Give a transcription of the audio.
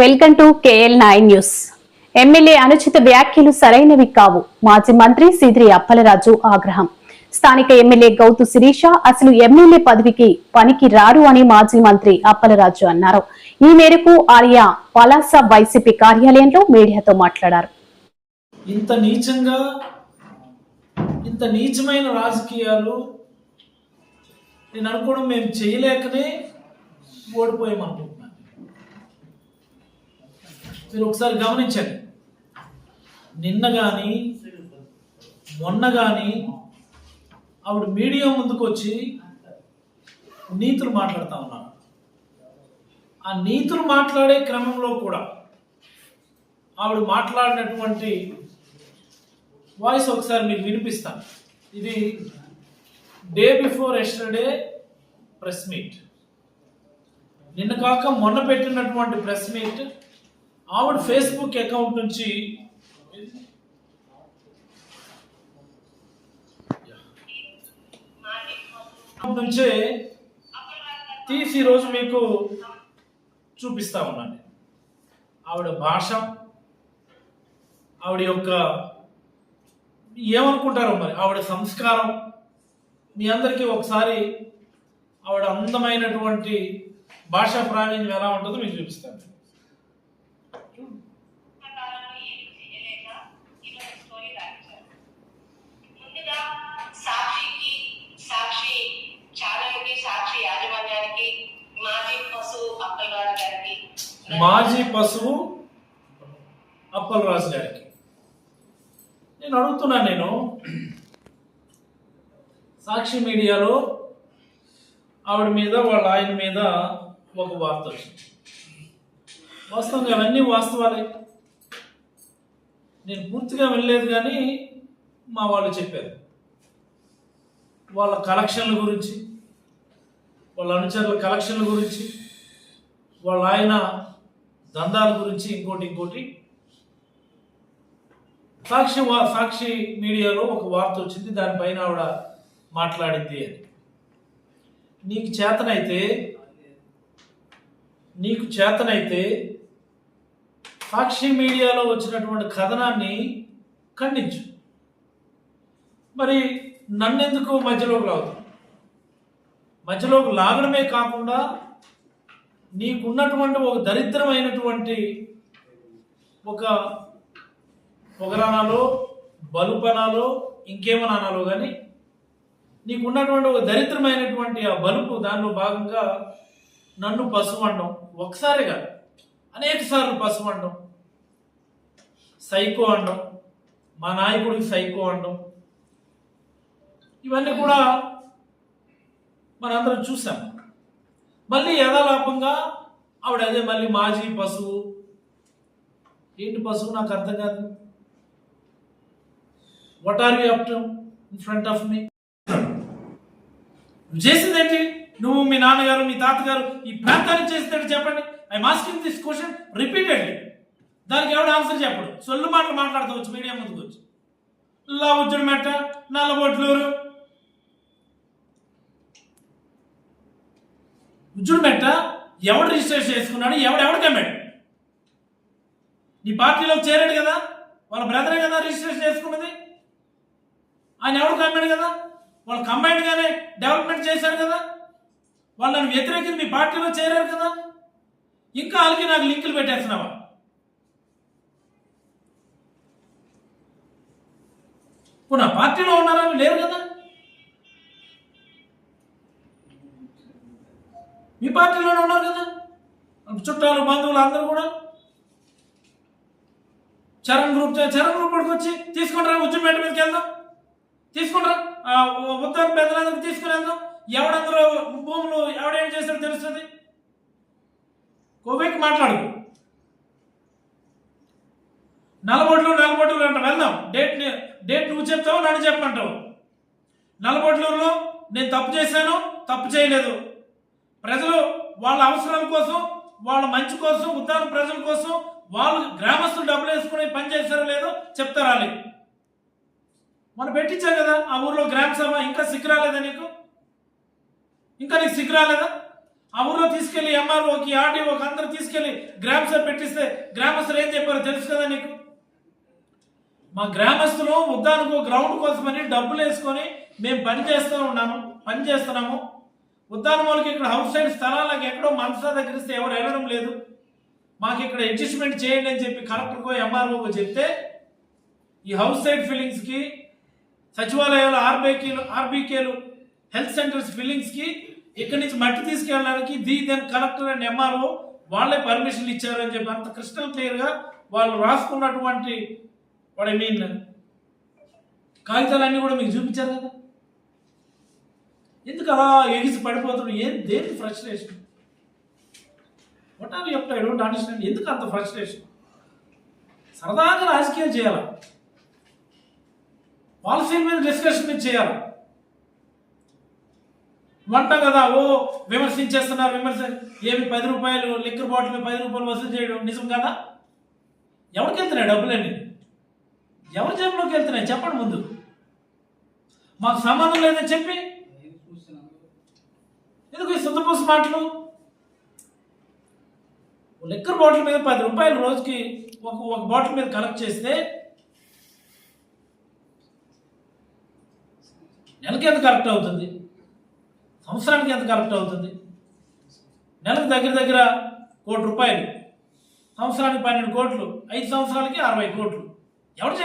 Welcome to KL9 news. MLA అనుచిత వ్యాఖ్యలు సరైనవి కావు. మాజీ మంత్రి సీదిరి అప్పలరాజు ఆగ్రహం. స్థానిక ఎమ్మెల్యే గౌతు శిరీష అసలు ఎమ్మెల్యే పదవికి పనికి రారు అని మాజీ మంత్రి అప్పలరాజు అన్నారు. ఈ మేరకు ఆయా పలాస వైసీపీ కార్యాలయంలో మీడియాతో మాట్లాడారు. ఇంత నీచమైన రాజకీయాలు నేను అనుకోవడం మేము చేయలేకనే ఓడిపోయామనుకుంటున్నాను. మీరు ఒకసారి గమనించండి, నిన్న కానీ మొన్న కానీ ఆవిడ మీడియా ముందుకు వచ్చి నీతులు మాట్లాడుతూ ఉన్నారు. ఆ నీతులు మాట్లాడే క్రమంలో కూడా ఆవిడ మాట్లాడినటువంటి వాయిస్ ఒకసారి మీకు వినిపిస్తాను. ఇది day before yesterday press meet, నిన్న కాక మొన్న పెట్టినటువంటి ప్రెస్ మీట్. ఆవిడ ఫేస్బుక్ అకౌంట్ నుంచి తీసి ఈరోజు మీకు చూపిస్తా ఉన్నాను. ఆవిడ భాష, ఆవిడ యొక్క ఏమనుకుంటారో మరి ఆవిడ సంస్కారం మీ అందరికీ ఒకసారి ఆవిడ అందమైనటువంటి భాషా ప్రావీణ్యం ఎలా ఉంటుందో మీకు చూపిస్తాను. మాజీ పశువు అప్పలరాజు గారికి నేను అడుగుతున్నాను, సాక్షి మీడియాలో ఆవిడ మీద వాళ్ళ ఆయన మీద ఒక వార్త వచ్చింది. వాస్తవంగా అవన్నీ వాస్తవాలే, నేను పూర్తిగా వినలేదు కానీ మా వాళ్ళు చెప్పారు. వాళ్ళ కలెక్షన్ల గురించి, వాళ్ళ అనుచరుల కలెక్షన్ల గురించి, వాళ్ళ ఆయన దందాల గురించి, ఇంకోటి సాక్షి మీడియాలో ఒక వార్త వచ్చింది. దానిపైన ఆవిడ మాట్లాడింది అని. నీకు చేతనైతే సాక్షి మీడియాలో వచ్చినటువంటి కథనాన్ని ఖండించు. మరి నన్నెందుకు మధ్యలోకి లాగుతావు? మధ్యలోకి లాగడమే కాకుండా నీకున్నటువంటి ఒక దరిద్రమైనటువంటి ఒక పొగరానాలో బలుపనాలో ఇంకేమని అనాలో కానీ నీకున్నటువంటి ఒక దరిద్రమైనటువంటి ఆ బలుపు, దానిలో భాగంగా నన్ను పశువు అనడం, ఒకసారి కాదు అనేక సార్లు పశువు అనడం, సైకో అనడం, మా నాయకుడికి సైకో అనడం, ఇవన్నీ కూడా మనందరం చూసాం. మళ్ళీ యథాలాపంగా ఆవిడ అదే మళ్ళీ మాజీ పశువు. ఏంటి పశువు? నాకు అర్థం కాదు. What are you up to in front of me? నువ్వు చేసిందేంటి? నువ్వు, మీ నాన్నగారు, మీ తాతగారు ఈ ప్రాంతానికి చేసిందేంటి చెప్పండి. I'm asking this question repeatedly. దానికి ఎవడు ఆన్సర్ చెప్పడు. సొల్లు మాటలు మాట్లాడుతూ వచ్చి మీడియా ముందుకు వచ్చి ఉజ్జుడు మెట్ట, నల్లబొట్లూరు, ఉజ్జుడు మెట్ట ఎవడు రిజిస్ట్రేషన్ చేసుకున్నాడు? ఎవడికి అమ్మాడు? నీ పార్టీలోకి చేరాడు కదా, వాళ్ళ బ్రదరే కదా రిజిస్ట్రేషన్ చేసుకున్నది. ఆయన ఎవరికి అమ్మాడు కదా, వాళ్ళు కంబైన్డ్గానే డెవలప్మెంట్ చేశారు కదా, వాళ్ళు నన్ను వ్యతిరేకించి మీ పార్టీలో చేరారు కదా. ఇంకా వాళ్ళకి నాకు లింకులు పెట్టేస్తున్నావా? ఇప్పుడు నా పార్టీలో ఉన్నారా? లేరు కదా. మీ పార్టీలోనే ఉన్నారు కదా, చుట్టాలు బంధువులు అందరూ కూడా. చరణ్ గ్రూప్ పడికి వచ్చి తీసుకుంటారా, ఉజ్జుమేట మీదకి వెళ్దాం, తీసుకుంటారా, ఉత్తర పెద్దలందరికీ తీసుకుని వెళ్దాం. ఎవడందరూ భూములు ఎవడేం చేస్తాడో తెలుస్తుంది. కోవిడ్కి మాట్లాడు. నల్లబొట్లూరు అంట వెళ్దాం. డేట్ నువ్వు చెప్తావు, నన్ను చెప్పమంటావు. నల్లబొట్లూరులో నేను తప్పు చేశాను, తప్పు చేయలేదు, ప్రజలు వాళ్ళ అవసరాల కోసం, వాళ్ళ మంచి కోసం, ఉద్దాన ప్రజల కోసం వాళ్ళు గ్రామస్తులు డబ్బులు వేసుకుని పని చేస్తారో లేదో చెప్తారా? మనం పెట్టించాం కదా ఆ ఊర్లో గ్రామ సభ. ఇంకా సిగ్గు రాలేదా నీకు? ఇంకా నీకు సిగ్గు రాలేదా? ఆ ఊర్లో తీసుకెళ్లి ఎంఆర్ఓకి ఆర్డీఓకి అందరూ తీసుకెళ్లి గ్రామసభ పెట్టిస్తే గ్రామస్తులు ఏం చెప్పారో తెలుసు కదా నీకు. మా గ్రామస్తులు ఉద్దానికి గ్రౌండ్ కోసమని డబ్బులు వేసుకొని మేము పని చేస్తున్నాము. ఉద్దానమూలకి ఇక్కడ హౌస్ సైడ్ స్థలాలకు ఎక్కడో మనసా దగ్గర ఇస్తే ఎవరు వెళ్ళడం లేదు, మాకు ఇక్కడ అడ్జస్ట్మెంట్ చేయండి అని చెప్పి కలెక్టర్కో ఎంఆర్ఓకో చెప్తే ఈ హౌస్ సైడ్ ఫిల్లింగ్స్కి, సచివాలయాలు ఆర్బీకేలు, హెల్త్ సెంటర్స్ ఫిల్లింగ్స్కి ఇక్కడి నుంచి మట్టి తీసుకెళ్ళడానికి దెన్ కలెక్టర్ అండ్ ఎంఆర్ఓ వాళ్ళే పర్మిషన్లు ఇచ్చారు అని చెప్పి అంత క్రిస్టల్ క్లియర్గా వాళ్ళు రాసుకున్నటువంటి కాగితాలన్నీ కూడా మీకు చూపించారు కదా. ఎందుకు అలా ఎగిసి పడిపోతున్నాడు? దేనికి frustration? What are you I don't understand. ఎందుకు అంత ఫ్రస్ట్రేషన్? సరదాగా రాజకీయాలు చేయాలి, పాలసీ మీద డిస్కషన్ మీద చేయాలి. వంట కదా విమర్శించేస్తున్నారు. ఏమి 10 రూపాయలు లిక్కర్ బాటిల్ 10 రూపాయలు వసూలు చేయడం నిజం కదా? ఎవరికి వెళ్తున్నాయి డబ్బులన్నీ? ఎవరి జేబులోకి వెళ్తున్నాయి చెప్పండి ముందు. మాకు సంబంధం లేదని చెప్పి ఎందుకు ఈ సుద్దపూస మాటలు? లిక్కర్ బాటిల్ మీద 10 రూపాయలు రోజుకి ఒక బాటిల్ మీద కలెక్ట్ చేస్తే నెలకి ఎంత కలెక్ట్ అవుతుంది? సంవత్సరానికి ఎంత కలెక్ట్ అవుతుంది? నెలకు దగ్గర 1 కోటి రూపాయలు, సంవత్సరానికి 12 కోట్లు, 5 సంవత్సరాలకి 60 కోట్లు. ఎవరు